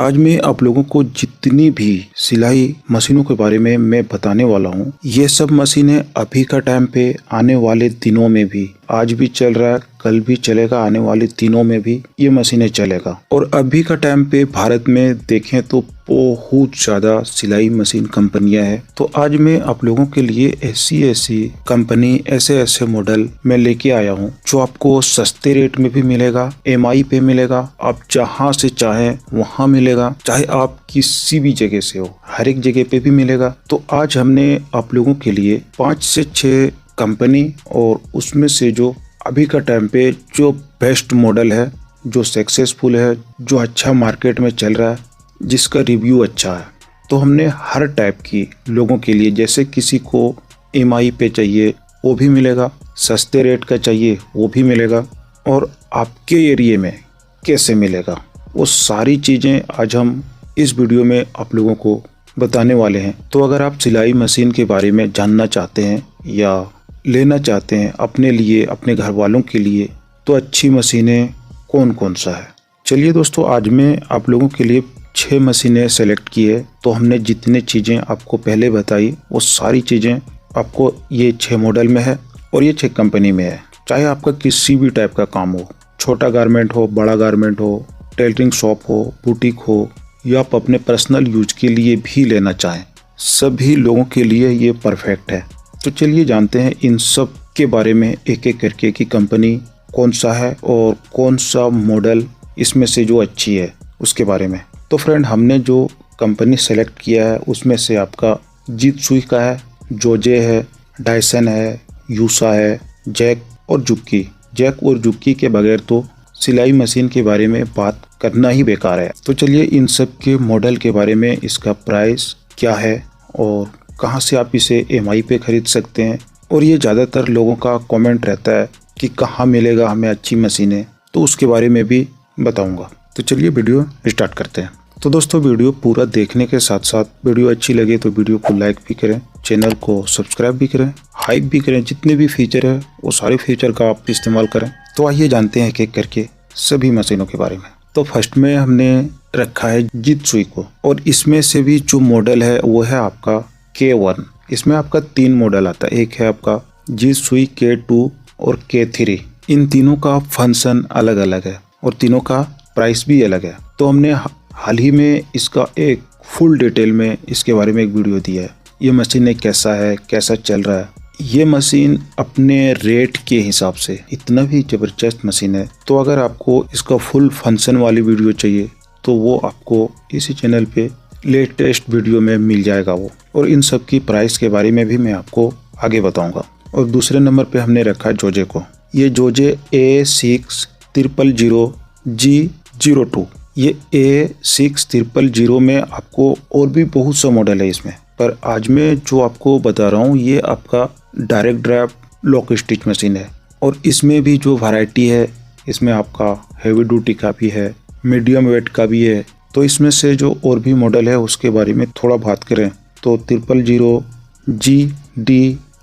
आज मैं आप लोगों को जितनी भी सिलाई मशीनों के बारे में मैं बताने वाला हूँ, ये सब मशीनें अभी का टाइम पे आने वाले दिनों में भी, आज भी चल रहा है, कल भी चलेगा, आने वाले दिनों में भी ये मशीनें चलेगा। और अभी का टाइम पे भारत में देखें तो बहुत ज़्यादा सिलाई मशीन कंपनियां हैं। तो आज मैं आप लोगों के लिए ऐसी कंपनी, ऐसे मॉडल मैं लेके आया हूँ जो आपको सस्ते रेट में भी मिलेगा, EMI पे मिलेगा, आप जहाँ से चाहें वहाँ मिलेगा, चाहे आप किसी भी जगह से हो, हर एक जगह पे भी मिलेगा। तो आज हमने आप लोगों के लिए 5 से 6 कंपनी और उसमें से जो अभी का टाइम पे जो बेस्ट मॉडल है, जो सक्सेसफुल है, जो अच्छा मार्केट में चल रहा है, जिसका रिव्यू अच्छा है, तो हमने हर टाइप की लोगों के लिए, जैसे किसी को EMI पे चाहिए वो भी मिलेगा, सस्ते रेट का चाहिए वो भी मिलेगा, और आपके एरिया में कैसे मिलेगा वो सारी चीज़ें आज हम इस वीडियो में आप लोगों को बताने वाले हैं। तो अगर आप सिलाई मशीन के बारे में जानना चाहते हैं या लेना चाहते हैं अपने लिए, अपने घर वालों के लिए, तो अच्छी मशीनें कौन कौन सा है, चलिए दोस्तों आज मैं आप लोगों के लिए 6 मशीनें सेलेक्ट की है। तो हमने जितने चीज़ें आपको पहले बताई वो सारी चीज़ें आपको ये 6 मॉडल में है और ये 6 कंपनी में है। चाहे आपका किसी भी टाइप का काम हो, छोटा गारमेंट हो, बड़ा गारमेंट हो, टेलरिंग शॉप हो, बुटीक हो, या आप अपने पर्सनल यूज के लिए भी लेना चाहें, सभी लोगों के लिए ये परफेक्ट है। तो चलिए जानते हैं इन सब के बारे में एक एक करके कि कंपनी कौन सा है और कौन सा मॉडल इसमें से जो अच्छी है उसके बारे में। तो फ्रेंड, हमने जो कंपनी सेलेक्ट किया है उसमें से आपका जितसुई का है, जोजे है, डायसन है, यूसा है, जैक और जुक्की। जैक और जुक्की के बगैर तो सिलाई मशीन के बारे में बात करना ही बेकार है। तो चलिए इन सब के मॉडल के बारे में, इसका प्राइस क्या है और कहाँ से आप इसे EMI पे खरीद सकते हैं, और ये ज़्यादातर लोगों का कमेंट रहता है कि कहाँ मिलेगा हमें अच्छी मशीनें, तो उसके बारे में भी बताऊंगा। तो चलिए वीडियो स्टार्ट करते हैं। तो दोस्तों वीडियो पूरा देखने के साथ साथ वीडियो अच्छी लगे तो वीडियो को लाइक भी करें, चैनल को सब्सक्राइब भी करें, हाइप भी करें, जितने भी फीचर है वो सारे फीचर का आप इस्तेमाल करें। तो आइए जानते हैं एक एक करके सभी मशीनों के बारे में। तो फर्स्ट में हमने रखा है जितसुई को, और इसमें से भी जो मॉडल है वो है आपका K1। इसमें आपका 3 मॉडल आता है, एक है आपका जितसुई K2 और K3। इन तीनों का फंक्शन अलग अलग है और तीनों का प्राइस भी अलग है। तो हमने हाल ही में इसका एक फुल डिटेल में इसके बारे में एक वीडियो दिया है, ये मशीन कैसा है, कैसा चल रहा है। ये मशीन अपने रेट के हिसाब से इतना भी ज़बरदस्त मशीन है। तो अगर आपको इसका फुल फंक्शन वाली वीडियो चाहिए तो वो आपको इसी चैनल पे लेटेस्ट वीडियो में मिल जाएगा वो, और इन सब की प्राइस के बारे में भी मैं आपको आगे बताऊंगा। और दूसरे नंबर पे हमने रखा है जोजे को। ये जोजे A6000G02। ये A6000 में आपको और भी बहुत सा मॉडल है इसमें, पर आज मैं जो आपको बता रहा हूँ ये आपका direct drive lock stitch machine है। और इसमें भी जो वैरायटी है, इसमें आपका हैवी ड्यूटी का भी है, मीडियम वेट का भी है। तो इसमें से जो और भी मॉडल है उसके बारे में थोड़ा बात करें तो 000G,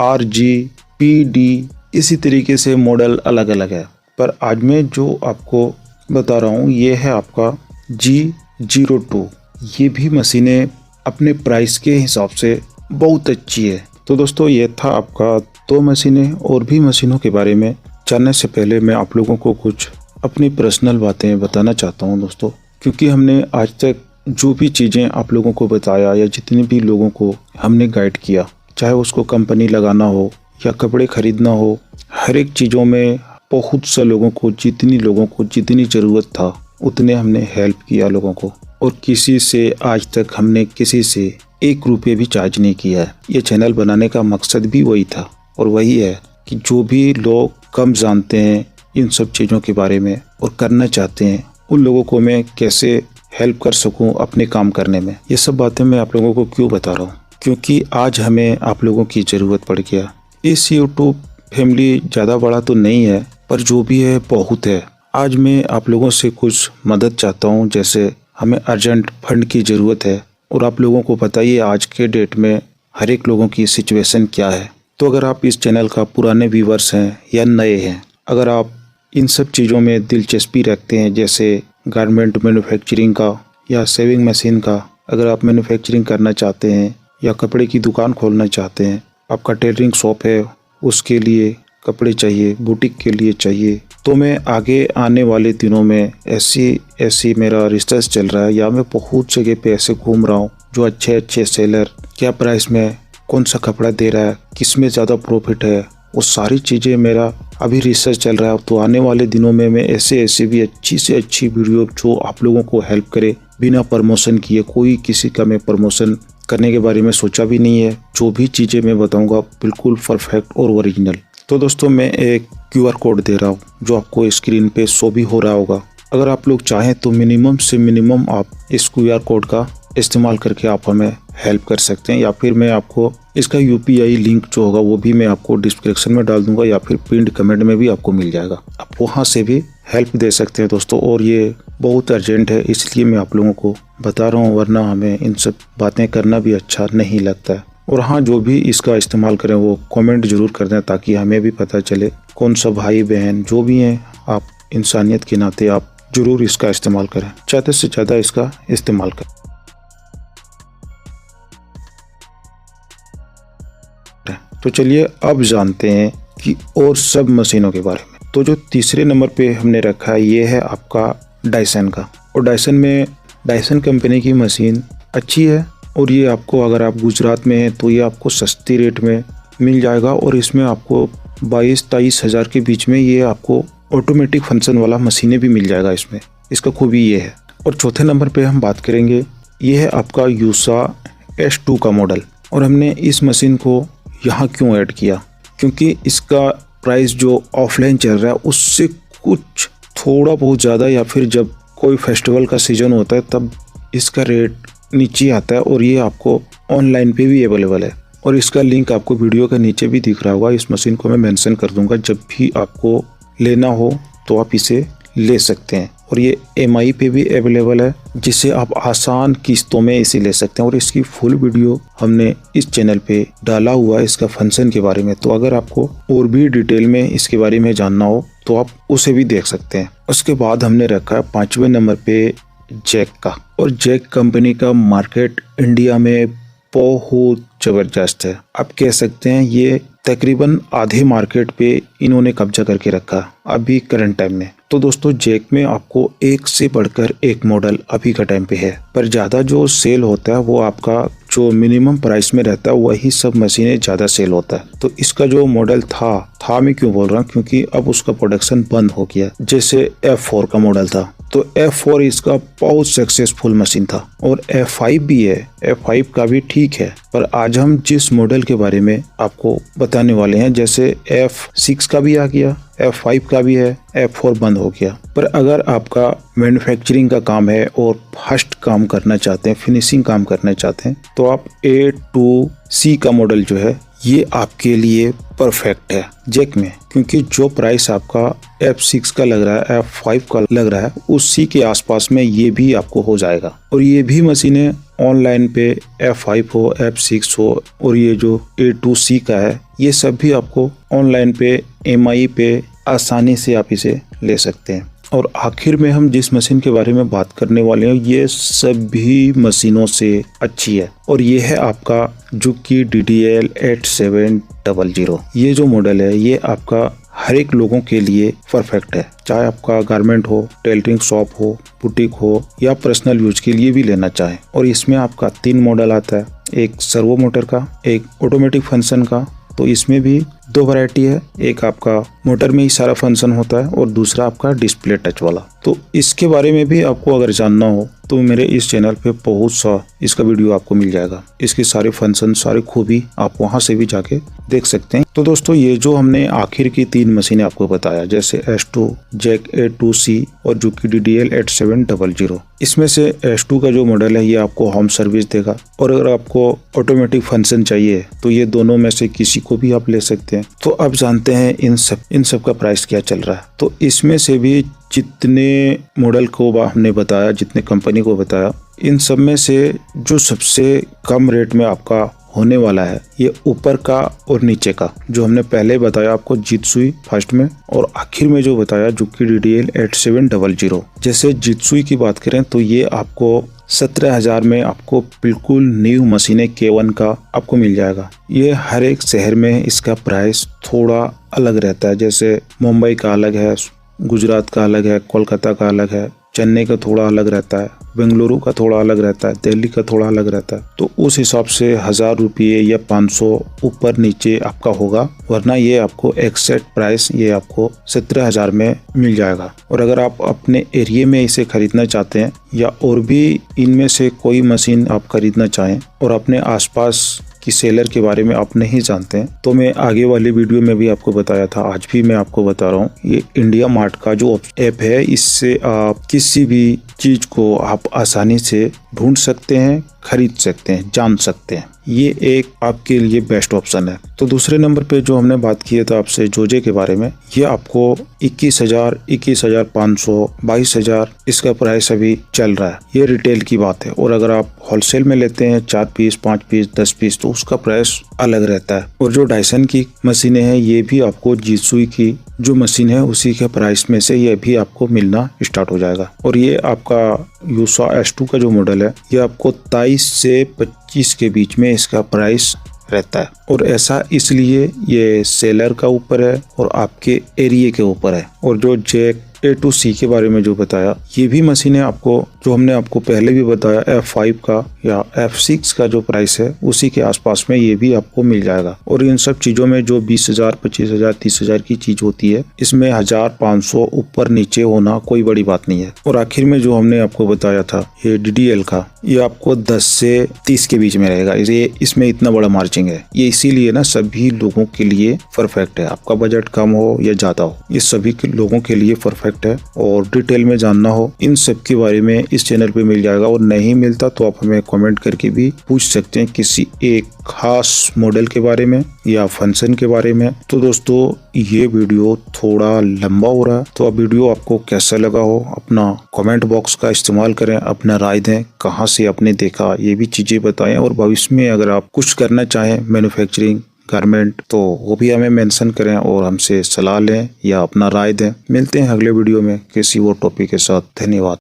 RG, PD, इसी तरीके से मॉडल अलग अलग है। पर आज मैं जो आपको बता रहा हूँ ये है आपका G02। ये भी मशीनें अपने प्राइस के हिसाब से बहुत अच्छी है। तो दोस्तों ये था आपका 2 मशीनें। और भी मशीनों के बारे में जानने से पहले मैं आप लोगों को कुछ अपनी पर्सनल बातें बताना चाहता हूं दोस्तों, क्योंकि हमने आज तक जो भी चीज़ें आप लोगों को बताया या जितने भी लोगों को हमने गाइड किया, चाहे उसको कंपनी लगाना हो या कपड़े खरीदना हो, हर एक चीज़ों में बहुत से लोगों को जितनी ज़रूरत था उतने हमने हेल्प किया लोगों को, और किसी से आज तक हमने किसी से 1 रुपये भी चार्ज नहीं किया है। ये चैनल बनाने का मकसद भी वही था, और वही है कि जो भी लोग कम जानते हैं इन सब चीज़ों के बारे में और करना चाहते हैं, उन लोगों को मैं कैसे हेल्प कर सकूं अपने काम करने में। ये सब बातें मैं आप लोगों को क्यों बता रहा हूँ, क्योंकि आज हमें आप लोगों की ज़रूरत पड़ गया। इस यूट्यूब फैमिली ज़्यादा बड़ा तो नहीं है, पर जो भी है बहुत है। आज मैं आप लोगों से कुछ मदद चाहता हूँ, जैसे हमें अर्जेंट फंड की ज़रूरत है, और आप लोगों को बताइए आज के डेट में हर एक लोगों की सिचुएशन क्या है। तो अगर आप इस चैनल का पुराने व्यूवर्स हैं या नए हैं, अगर आप इन सब चीज़ों में दिलचस्पी रखते हैं, जैसे गारमेंट मैन्युफैक्चरिंग का या सेविंग मशीन का, अगर आप मैन्युफैक्चरिंग करना चाहते हैं या कपड़े की दुकान खोलना चाहते हैं, आपका टेलरिंग शॉप है, उसके लिए कपड़े चाहिए, बुटीक के लिए चाहिए, तो मैं आगे आने वाले दिनों में ऐसी मेरा रिसर्च चल रहा है या मैं बहुत जगह पे ऐसे घूम रहा हूँ जो अच्छे सेलर क्या प्राइस में कौन सा कपड़ा दे रहा है, किस में ज़्यादा प्रॉफिट है, वो सारी चीज़ें मेरा अभी रिसर्च चल रहा है। तो आने वाले दिनों में मैं ऐसे भी अच्छी से अच्छी वीडियो जो आप लोगों को हेल्प करे बिना प्रमोशन किए, कोई किसी का मैं प्रमोशन करने के बारे में सोचा भी नहीं है, जो भी चीज़ें मैं बताऊंगा बिल्कुल परफेक्ट और ओरिजिनल। तो दोस्तों मैं एक QR कोड दे रहा हूँ जो आपको स्क्रीन पे शो भी हो रहा होगा। अगर आप लोग चाहें तो मिनिमम से मिनिमम आप इस QR कोड का इस्तेमाल करके आप हमें हेल्प कर सकते हैं, या फिर मैं आपको इसका UPI लिंक जो होगा वो भी मैं आपको डिस्क्रिप्शन में डाल दूंगा या फिर पिंड कमेंट में भी आपको मिल जाएगा। आप वहां से भी हेल्प दे सकते हैं दोस्तों। और ये बहुत अर्जेंट है इसलिए मैं आप लोगों को बता रहा हूँ, वरना हमें इन सब बातें करना भी अच्छा नहीं लगता है। और हाँ, जो भी इसका इस्तेमाल करें वो कमेंट जरूर कर दें ताकि हमें भी पता चले कौन सा भाई बहन जो भी हैं, आप इंसानियत के नाते आप जरूर इसका इस्तेमाल करें, ज़्यादा से ज़्यादा इसका इस्तेमाल करें। तो चलिए अब जानते हैं कि और सब मशीनों के बारे में। तो जो तीसरे नंबर पे हमने रखा है ये है आपका डायसन का। और डायसन कंपनी की मशीन अच्छी है और ये आपको, अगर आप गुजरात में हैं तो ये आपको सस्ती रेट में मिल जाएगा और इसमें आपको 22-23 हज़ार के बीच में ये आपको ऑटोमेटिक फंक्शन वाला मशीनें भी मिल जाएगा इसमें। इसका खूबी ये है। और चौथे नंबर पे हम बात करेंगे, ये है आपका यूसा S2 का मॉडल। और हमने इस मशीन को यहाँ क्यों ऐड किया, क्योंकि इसका प्राइस जो ऑफलाइन चल रहा है उससे कुछ थोड़ा बहुत ज़्यादा, या फिर जब कोई फेस्टिवल का सीज़न होता है तब इसका रेट नीचे आता है और ये आपको ऑनलाइन पे भी अवेलेबल है। और इसका लिंक आपको वीडियो के नीचे भी दिख रहा होगा। इस मशीन को मैं मेंशन कर दूंगा, जब भी आपको लेना हो तो आप इसे ले सकते हैं। और ये MI पे भी अवेलेबल है, जिससे आप आसान किस्तों में इसे ले सकते हैं। और इसकी फुल वीडियो हमने इस चैनल पे डाला हुआ है इसका फंक्शन के बारे में, तो अगर आपको और भी डिटेल में इसके बारे में जानना हो तो आप उसे भी देख सकते हैं। उसके बाद हमने रखा है 5वें नंबर पे जैक का। और जैक कंपनी का मार्केट इंडिया में बहुत ज़बरदस्त है। आप कह सकते हैं ये तकरीबन आधे मार्केट पे इन्होंने कब्जा करके रखा अभी करंट टाइम में। तो दोस्तों जैक में आपको एक से बढ़कर एक मॉडल अभी का टाइम पे है, पर ज़्यादा जो सेल होता है वो आपका जो मिनिमम प्राइस में रहता है वही सब मशीनें ज़्यादा सेल होता है। तो इसका जो मॉडल था मैं क्यों बोल रहा हूँ, क्योंकि अब उसका प्रोडक्शन बंद हो गया। जैसे F4 का मॉडल था तो F4 इसका बहुत सक्सेसफुल मशीन था, और F5 भी है, F5 का भी ठीक है। पर आज हम जिस मॉडल के बारे में आपको बताने वाले हैं, जैसे F6 का भी आ गया, F5 का भी है, F4 बंद हो गया। पर अगर आपका मैन्युफैक्चरिंग का काम है और फास्ट काम करना चाहते हैं, फिनिशिंग काम करना चाहते हैं, तो आप A2C का मॉडल जो है ये आपके लिए परफेक्ट है जैक में। क्योंकि जो प्राइस आपका F6 का लग रहा है, F5 का लग रहा है, उसी के आसपास में ये भी आपको हो जाएगा। और ये भी मशीनें ऑनलाइन पे F5 हो, F6 हो, और ये जो A2C का है ये सब भी आपको ऑनलाइन पे MI पे आसानी से आप इसे ले सकते हैं। और आखिर में हम जिस मशीन के बारे में बात करने वाले हैं ये सभी मशीनों से अच्छी है, और ये है आपका जुकी DDL 8700। ये जो मॉडल है ये आपका हर एक लोगों के लिए परफेक्ट है, चाहे आपका गारमेंट हो, टेलरिंग शॉप हो, बुटीक हो, या पर्सनल यूज के लिए भी लेना चाहे। और इसमें आपका 3 मॉडल आता है, एक सर्वो मोटर का, एक ऑटोमेटिक फंक्शन का। तो इसमें भी 2 वैरायटी है, एक आपका मोटर में ही सारा फंक्शन होता है और दूसरा आपका डिस्प्ले टच वाला। तो इसके बारे में भी आपको अगर जानना हो तो मेरे इस चैनल पे बहुत सा इसका वीडियो आपको मिल जाएगा। इसके सारे फंक्शन, सारे खूबी आप वहां से भी जाके देख सकते हैं। तो दोस्तों ये जो हमने आखिर की 3 मशीनें आपको बताया, जैसे S2, जैक A2C और जुकी DDL 8700, इसमें से S2 का जो मॉडल है ये आपको होम सर्विस देगा। और अगर आपको ऑटोमेटिक फंक्शन चाहिए तो ये दोनों में से किसी को भी आप ले सकते हैं। तो अब जानते हैं इन सब का प्राइस क्या चल रहा है। तो इसमें से भी जितने मॉडल को हमने बताया, जितने कंपनी को बताया, इन सब में से जो सबसे कम रेट में आपका होने वाला है ये ऊपर का और नीचे का, जो हमने पहले बताया आपको जित्सुई फर्स्ट में, और आखिर में जो बताया जुकी DDL 8700। जैसे जित्सुई की बात करें तो ये आपको 17,000 में आपको बिल्कुल न्यू मशीनें K1 का आपको मिल जाएगा। ये हर एक शहर में इसका प्राइस थोड़ा अलग रहता है, जैसे मुंबई का अलग है, गुजरात का अलग है, कोलकाता का अलग है, चेन्नई का थोड़ा अलग रहता है, बेंगलुरु का थोड़ा अलग रहता है, दिल्ली का थोड़ा अलग रहता है। तो उस हिसाब से 1,000 रुपये या 500 ऊपर नीचे आपका होगा, वरना ये आपको एक्सेट प्राइस ये आपको 17,000 में मिल जाएगा। और अगर आप अपने एरिया में इसे खरीदना चाहते हैं या और भी इनमें से कोई मशीन आप खरीदना चाहें और अपने आसपास कि सेलर के बारे में आप नहीं जानते हैं, तो मैं आगे वाले वीडियो में भी आपको बताया था, आज भी मैं आपको बता रहा हूँ। ये इंडिया मार्ट का जो ऐप है, इससे आप किसी भी चीज को आप आसानी से ढूंढ सकते हैं, खरीद सकते हैं, जान सकते हैं। ये एक आपके लिए बेस्ट ऑप्शन है। तो दूसरे नंबर पे जो हमने बात की था आपसे जोजे के बारे में, ये आपको 21,000, 21,500, 22,000 इसका प्राइस अभी चल रहा है। ये रिटेल की बात है। और अगर आप होलसेल में लेते हैं 4 पीस, 5 पीस, 10 पीस, तो उसका प्राइस अलग रहता है। और जो डायसन की मशीनें हैं, ये भी आपको जीसुई की जो मशीन है उसी के प्राइस में से ये भी आपको मिलना स्टार्ट हो जाएगा। और ये आपका यूसा S2 का जो मॉडल है, ये आपको 23 से 25 के बीच में इसका प्राइस रहता है। और ऐसा इसलिए ये सेलर का ऊपर है और आपके एरिया के ऊपर है। और जो जैक A to C के बारे में जो बताया, ये भी मशीनें आपको जो हमने आपको पहले भी बताया F5 का या F6 का जो प्राइस है उसी के आसपास में ये भी आपको मिल जाएगा। और इन सब चीजों में जो 20,000, 25,000, 30,000 की चीज होती है, इसमें 1,500 ऊपर नीचे होना कोई बड़ी बात नहीं है। और आखिर में जो हमने आपको बताया था ये DDL का, ये आपको 10 से 30 के बीच में रहेगा। ये इसमें इतना बड़ा मार्जिन है। ये इसीलिए ना सभी लोगों के लिए परफेक्ट है। आपका बजट कम हो या ज्यादा हो, ये सभी लोगों के लिए परफेक्ट है। और डिटेल में जानना हो इन सब के बारे में इस चैनल पे मिल जाएगा। और नहीं मिलता तो आप हमें कमेंट करके भी पूछ सकते हैं किसी एक खास मॉडल के बारे में या फंक्शन के बारे में। तो दोस्तों, ये वीडियो थोड़ा लंबा हो रहा है, तो अब वीडियो आपको कैसा लगा हो अपना कमेंट बॉक्स का इस्तेमाल करें, अपना राय दें, कहां से आपने देखा ये भी चीजें बताएं। और भविष्य में अगर आप कुछ करना चाहें मैन्युफैक्चरिंग, गारमेंट, तो वो भी हमें मेंशन करें और हमसे सलाह लें या अपना राय दें। मिलते हैं अगले वीडियो में किसी और टॉपिक के साथ। धन्यवाद।